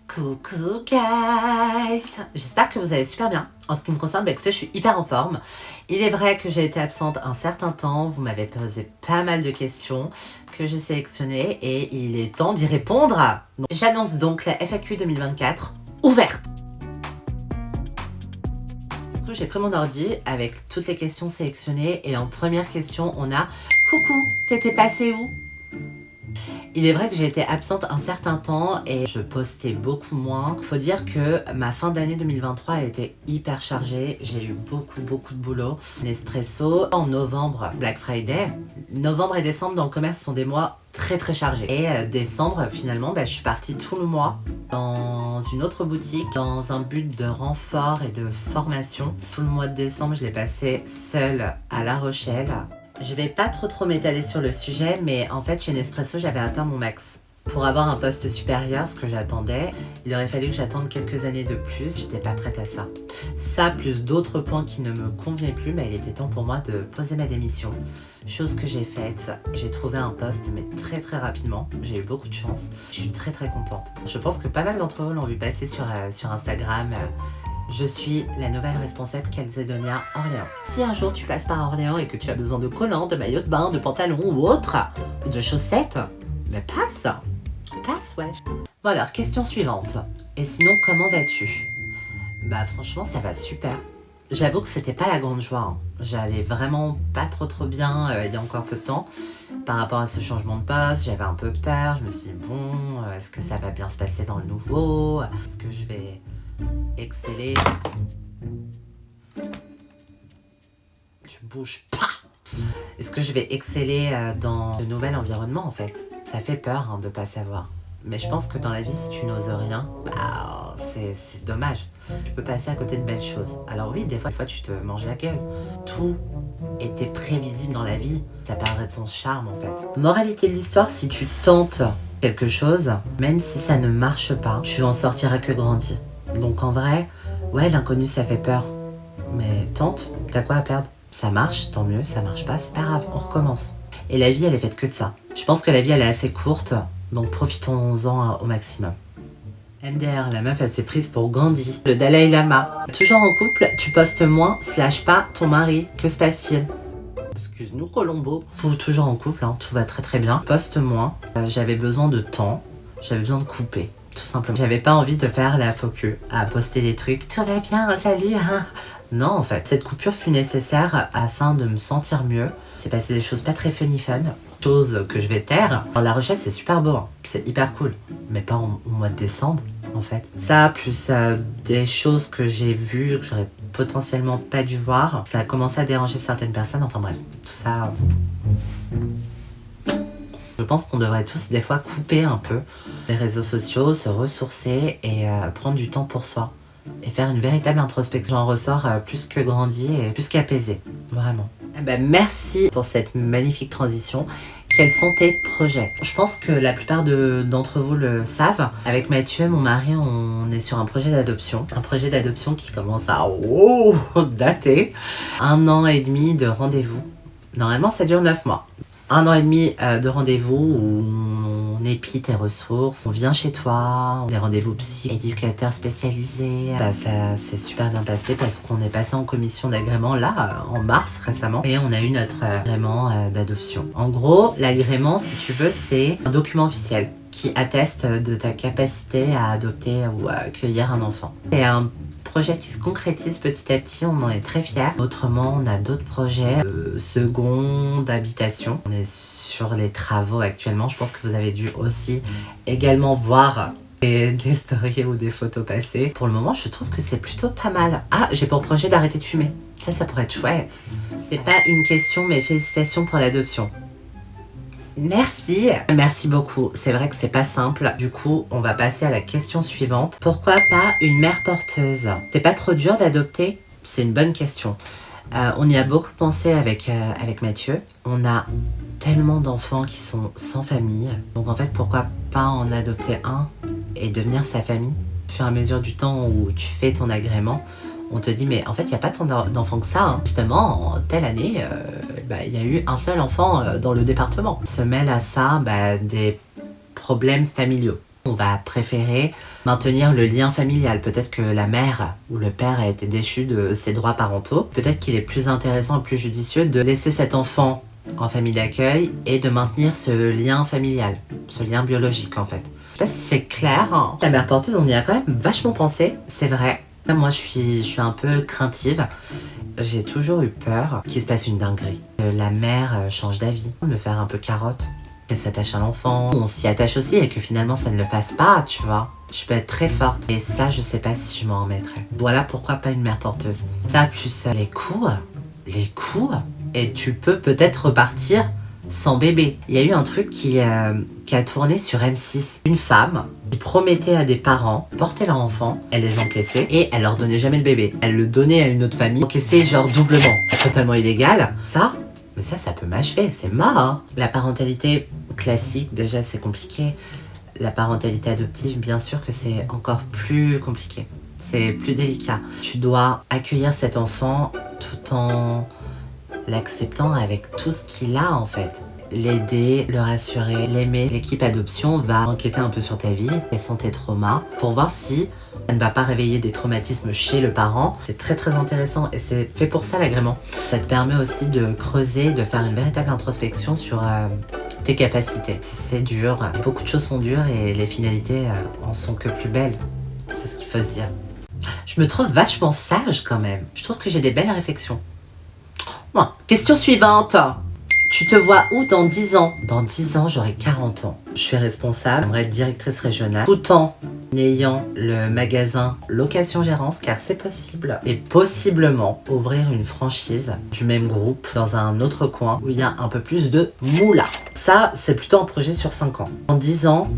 Coucou guys, j'espère que vous allez super bien. En ce qui me concerne, écoutez, je suis hyper en forme. Il est vrai que j'ai été absente un certain temps, vous m'avez posé pas mal de questions que j'ai sélectionnées et il est temps d'y répondre. J'annonce donc la FAQ 2024 ouverte. Du coup, j'ai pris mon ordi avec toutes les questions sélectionnées et en première question, on a « Coucou, t'étais passé où ?» Il est vrai que j'ai été absente un certain temps et je postais beaucoup moins. Faut dire que ma fin d'année 2023 a été hyper chargée. J'ai eu beaucoup de boulot. Nespresso, en novembre, Black Friday. Novembre et décembre dans le commerce sont des mois très chargés. Et décembre, finalement, je suis partie tout le mois dans une autre boutique dans un but de renfort et de formation. Tout le mois de décembre, je l'ai passé seule à La Rochelle. Je vais pas trop m'étaler sur le sujet, mais en fait chez Nespresso j'avais atteint mon max. Pour avoir un poste supérieur, ce que j'attendais, il aurait fallu que j'attende quelques années de plus. J'étais pas prête à ça. Ça plus d'autres points qui ne me convenaient plus, mais il était temps pour moi de poser ma démission. Chose que j'ai faite. J'ai trouvé un poste mais très rapidement. J'ai eu beaucoup de chance. Je suis très contente. Je pense que pas mal d'entre vous l'ont vu passer sur Instagram. Je suis la nouvelle responsable Calzedonia Orléans. Si un jour tu passes par Orléans et que tu as besoin de collants, de maillots de bain, de pantalons ou autre, ou de chaussettes, mais passe, wesh. Bon alors, question suivante. Et sinon, comment vas-tu? Bah franchement, ça va super. J'avoue que c'était pas la grande joie. J'allais vraiment pas trop bien il y a encore peu de temps. Par rapport à ce changement de poste, j'avais un peu peur. Je me suis dit, bon, est-ce que ça va bien se passer dans le nouveau? Est-ce que je vais exceller? Tu bouges pas. Est-ce que je vais exceller dans ce nouvel environnement en fait? Ça fait peur de pas savoir. Mais je pense que dans la vie, si tu n'oses rien, c'est dommage. Tu peux passer à côté de belles choses. Alors oui, des fois tu te manges la gueule. Tout était prévisible dans la vie. Ça perdrait de son charme en fait. Moralité de l'histoire, si tu tentes quelque chose, même si ça ne marche pas, tu en sortiras que grandi. Donc en vrai, ouais, l'inconnu ça fait peur. Mais tente, t'as quoi à perdre? Ça marche, tant mieux, ça marche pas, c'est pas grave, on recommence. Et la vie, elle est faite que de ça. Je pense que la vie, elle est assez courte, donc profitons-en au maximum. MDR, la meuf, elle s'est prise pour Gandhi. Le Dalai Lama. Toujours en couple, tu postes moins, / pas ton mari. Que se passe-t-il? Excuse-nous, Colombo. Toujours en couple, tout va très bien. Poste moins. J'avais besoin de temps, j'avais besoin de couper. Tout simplement. J'avais pas envie de faire la faux queue à poster des trucs. Tout va bien, salut. Non, en fait, cette coupure fut nécessaire afin de me sentir mieux. C'est passé des choses pas très fun. Choses que je vais taire. Alors, La Rochelle, c'est super beau. C'est hyper cool. Mais pas au mois de décembre, en fait. Ça, plus des choses que j'ai vues, que j'aurais potentiellement pas dû voir. Ça a commencé à déranger certaines personnes. Enfin bref, tout ça... Je pense qu'on devrait tous des fois couper un peu des réseaux sociaux, se ressourcer et prendre du temps pour soi. Et faire une véritable introspection. J'en ressors plus que grandi et plus qu'apaisé. Vraiment. Merci pour cette magnifique transition. Quels sont tes projets? Je pense que la plupart d'entre vous le savent. Avec Mathieu, mon mari, on est sur un projet d'adoption. Un projet d'adoption qui commence à dater. 1 an et demi de rendez-vous. Normalement, ça dure 9 mois. 1 an et demi de rendez-vous où on épie tes ressources, on vient chez toi, des rendez-vous psy, éducateurs spécialisés. Ça s'est super bien passé parce qu'on est passé en commission d'agrément là, en mars récemment, et on a eu notre agrément d'adoption. En gros, l'agrément, si tu veux, c'est un document officiel qui atteste de ta capacité à adopter ou à accueillir un enfant. C'est un projet qui se concrétise petit à petit, on en est très fiers. Autrement, on a d'autres projets seconde habitation. On est sur les travaux actuellement. Je pense que vous avez dû aussi également voir des stories ou des photos passées. Pour le moment, je trouve que c'est plutôt pas mal. Ah, j'ai pour projet d'arrêter de fumer. Ça pourrait être chouette. C'est pas une question, mais félicitations pour l'adoption. Merci beaucoup. C'est vrai que c'est pas simple. Du coup, on va passer à la question suivante. Pourquoi pas une mère porteuse? C'est pas trop dur d'adopter? C'est une bonne question. On y a beaucoup pensé avec Mathieu. On a tellement d'enfants qui sont sans famille. Donc en fait, pourquoi pas en adopter un et devenir sa famille? Au fur et à mesure du temps où tu fais ton agrément, on te dit mais en fait il n'y a pas tant d'enfants que ça. Justement, en telle année, il y a eu un seul enfant dans le département. Se mêle à ça des problèmes familiaux. On va préférer maintenir le lien familial. Peut-être que la mère ou le père a été déchu de ses droits parentaux. Peut-être qu'il est plus intéressant et plus judicieux de laisser cet enfant en famille d'accueil et de maintenir ce lien familial, ce lien biologique en fait. Je sais pas si c'est clair, hein. La mère porteuse, on y a quand même vachement pensé, c'est vrai. Moi je suis un peu craintive. J'ai toujours eu peur qu'il se passe une dinguerie. Que la mère change d'avis, me faire un peu carotte. Qu'elle s'attache à l'enfant, on s'y attache aussi et que finalement ça ne le fasse pas, tu vois. Je peux être très forte et ça je sais pas si je m'en remettrai. Voilà pourquoi pas une mère porteuse. Ça plus les coups, et tu peux peut-être repartir sans bébé. Il y a eu un truc qui a tourné sur M6. Une femme qui promettait à des parents porter leur enfant, elle les encaissait et elle leur donnait jamais le bébé. Elle le donnait à une autre famille, encaissait genre doublement. Totalement illégal. Mais ça peut m'achever, c'est mort. Hein. La parentalité classique, déjà c'est compliqué. La parentalité adoptive, bien sûr que c'est encore plus compliqué. C'est plus délicat. Tu dois accueillir cet enfant tout en l'acceptant avec tout ce qu'il a en fait. L'aider, le rassurer, l'aimer. L'équipe adoption va enquêter un peu sur ta vie, quels sont tes traumas, pour voir si ça ne va pas réveiller des traumatismes chez le parent. C'est très très intéressant et c'est fait pour ça l'agrément. Ça te permet aussi de creuser, de faire une véritable introspection sur tes capacités. C'est dur, beaucoup de choses sont dures et les finalités en sont que plus belles. C'est ce qu'il faut se dire. Je me trouve vachement sage quand même. Je trouve que j'ai des belles réflexions. Bon, question suivante. Tu te vois où dans 10 ans? Dans 10 ans, j'aurai 40 ans. Je suis responsable, j'aimerais être directrice régionale, tout en ayant le magasin location-gérance, car c'est possible. Et possiblement ouvrir une franchise du même groupe dans un autre coin où il y a un peu plus de moula. Ça, c'est plutôt un projet sur 5 ans. En 10 ans,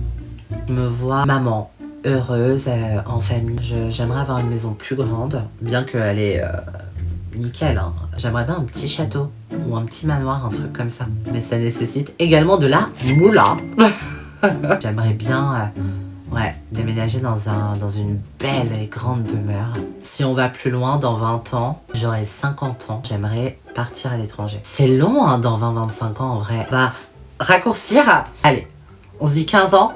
je me vois maman, heureuse, en famille. J'aimerais avoir une maison plus grande, bien qu'elle est nickel. Hein. J'aimerais bien un petit château ou un petit manoir, un truc comme ça. Mais ça nécessite également de la moula. J'aimerais bien déménager dans une belle et grande demeure. Si on va plus loin, dans 20 ans, j'aurai 50 ans. J'aimerais partir à l'étranger. C'est long hein, dans 20-25 ans en vrai. On va raccourcir. Allez, on se dit 15 ans.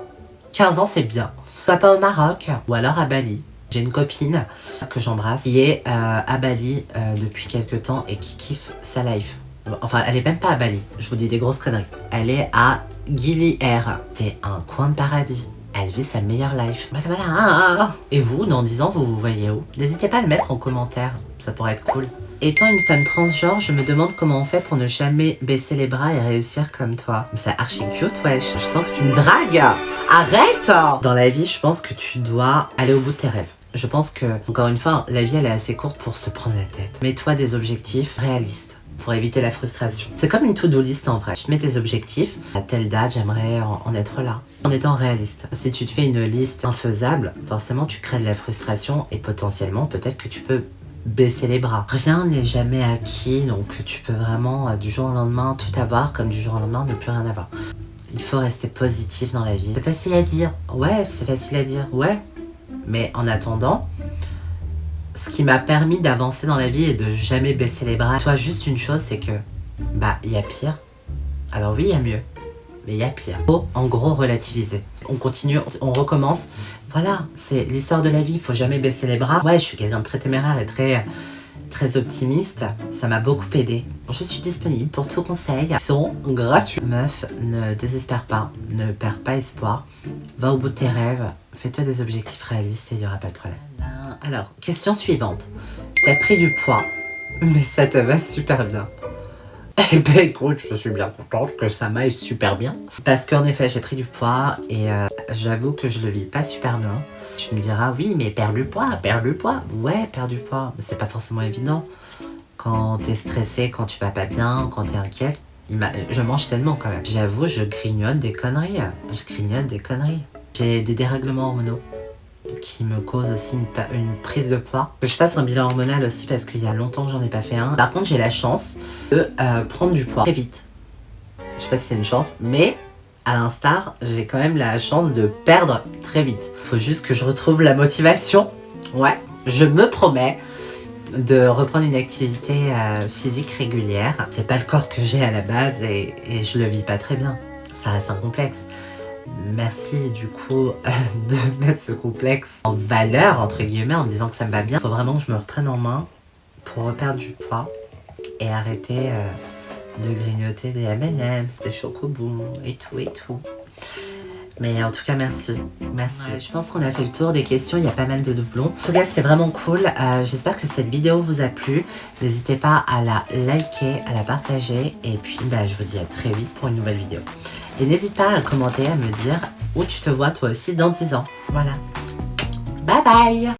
15 ans c'est bien. Pas au Maroc ou alors à Bali. J'ai une copine que j'embrasse qui est à Bali depuis quelques temps et qui kiffe sa life. Enfin, elle est même pas à Bali, je vous dis des grosses conneries. Elle est à Gili Air. C'est un coin de paradis. Elle vit sa meilleure life. Voilà. Et vous, dans 10 ans, vous vous voyez où? N'hésitez pas à le mettre en commentaire, ça pourrait être cool. Étant une femme transgenre, je me demande comment on fait pour ne jamais baisser les bras et réussir comme toi. C'est archi cute, wesh. Je sens que tu me dragues. Arrête! Dans la vie, je pense que tu dois aller au bout de tes rêves. Je pense que, encore une fois, la vie elle est assez courte pour se prendre la tête. Mets-toi des objectifs réalistes pour éviter la frustration. C'est comme une to-do list en vrai. Tu te mets tes objectifs, à telle date j'aimerais en être là. En étant réaliste. Si tu te fais une liste infaisable, forcément tu crées de la frustration et potentiellement peut-être que tu peux baisser les bras. Rien n'est jamais acquis, donc tu peux vraiment du jour au lendemain tout avoir comme du jour au lendemain ne plus rien avoir. Il faut rester positif dans la vie. C'est facile à dire. Ouais, c'est facile à dire. Ouais. Mais en attendant, ce qui m'a permis d'avancer dans la vie et de jamais baisser les bras, soit juste une chose, c'est que, il y a pire. Alors oui, il y a mieux, mais il y a pire. Faut en gros relativiser. On continue, on recommence. Voilà, c'est l'histoire de la vie, il faut jamais baisser les bras. Ouais, je suis quelqu'un de très téméraire et très optimiste. Ça m'a beaucoup aidé. Je suis disponible pour tout conseil. Ils seront gratuits. Meuf, ne désespère pas, ne perds pas espoir. Va au bout de tes rêves, fais-toi des objectifs réalistes et il n'y aura pas de problème. Alors, question suivante. T'as pris du poids, mais ça te va super bien. Eh ben écoute, je suis bien contente que ça m'aille super bien. Parce qu'en effet, j'ai pris du poids et j'avoue que je le vis pas super bien. Tu me diras, oui, mais perds du poids. Ouais, perds du poids, mais c'est pas forcément évident. Quand t'es stressé, quand tu vas pas bien, quand t'es inquiète, je mange tellement quand même. J'avoue, je grignote des conneries. J'ai des dérèglements hormonaux qui me causent aussi une prise de poids. Que je fasse un bilan hormonal aussi parce qu'il y a longtemps que j'en ai pas fait un. Par contre, j'ai la chance de prendre du poids très vite. Je sais pas si c'est une chance, mais à l'instar, j'ai quand même la chance de perdre très vite. Faut juste que je retrouve la motivation. Ouais, je me promets de reprendre une activité physique régulière. C'est pas le corps que j'ai à la base et je le vis pas très bien. Ça reste un complexe. Merci du coup de mettre ce complexe en valeur, entre guillemets, en me disant que ça me va bien. Faut vraiment que je me reprenne en main pour reperdre du poids et arrêter de grignoter des M&M's, des chocobons et tout et tout. Mais en tout cas, merci. Merci. Ouais, je pense qu'on a fait le tour des questions. Il y a pas mal de doublons. En tout cas, c'était vraiment cool. J'espère que cette vidéo vous a plu. N'hésitez pas à la liker, à la partager. Et puis, je vous dis à très vite pour une nouvelle vidéo. Et n'hésite pas à commenter, à me dire où tu te vois toi aussi dans 10 ans. Voilà. Bye bye!